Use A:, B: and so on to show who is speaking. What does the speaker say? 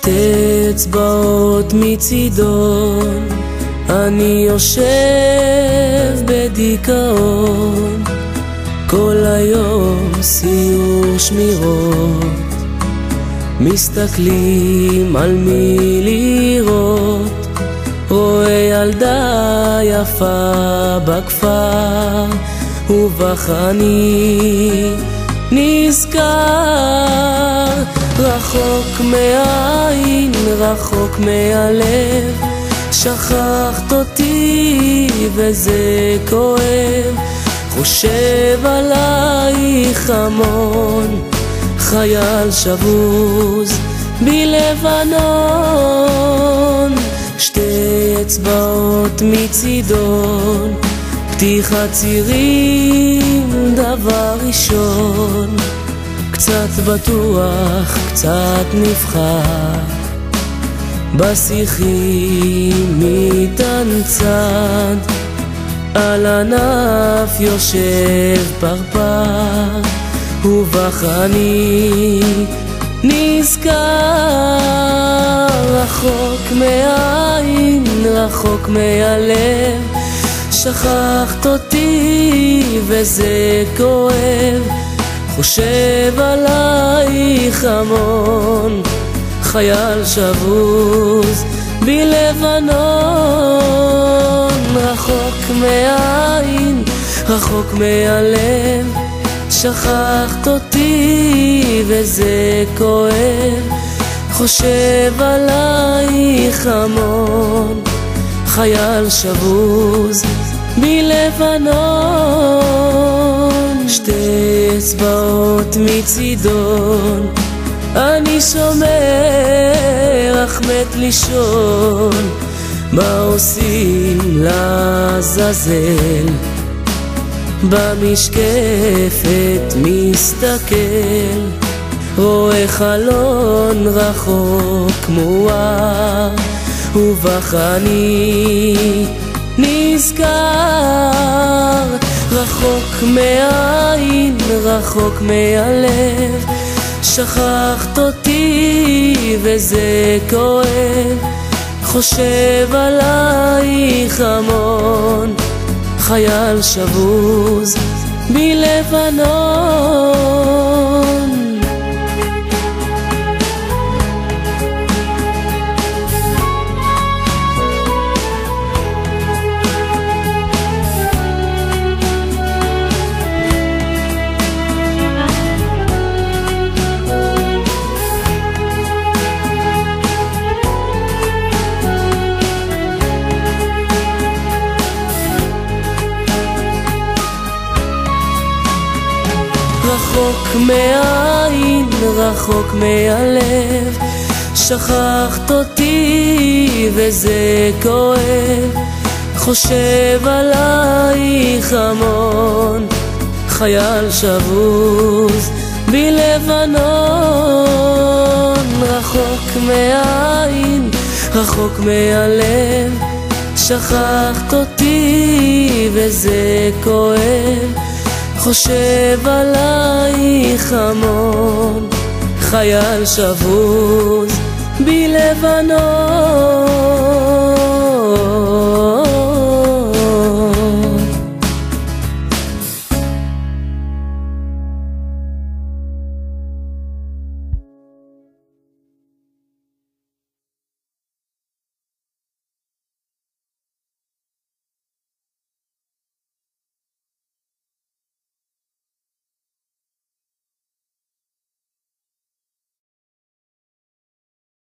A: שתי אצבעות מצידון, אני יושב בדיכאון, כל היום סיור שמירות, מסתכלים על מי לראות, רואה ילדה יפה בכפר, ובחני נזכר, רחוק מהעין, רחוק מהלב, שכחת אותי וזה כואב, חושב עלייך המון, חייל שבוז בלבנון, שתי אצבעות מצידון, פתיחת צירים דבר ראשון, קצת בטוח, קצת נבחר, בשיחים מתנצד, על ענף יושב פרפר, ובחני נזכר, רחוק מהעין, רחוק מהלב, שכחת אותי וזה כואב, חושב עלייך המון, חייל שבוז בלבנון, רחוק מהעין, רחוק מהלב, שכחת אותי וזה כואב, חושב עלייך המון, חייל שבוז בלבנון, שתי אצבעות מצידון, אני שומר אך מת לישון, מה עושים לעזאזל, במשקפת מסתכל, רואה חלון רחוק מואר, ובחני נזכר, רחוק מהעין, רחוק מהלב, שכחת אותי וזה כואב, חושב עלייך המון, חייל שבוז בלבנון. רחוק מהעין, רחוק מהלב, שכחת אותי וזה כואב, חושב עלייך המון, חייל שבוז בלבנון, רחוק מהעין, רחוק מהלב, שכחת אותי וזה כואב, חושב עלייך המון, חייל שבוז בלבנון.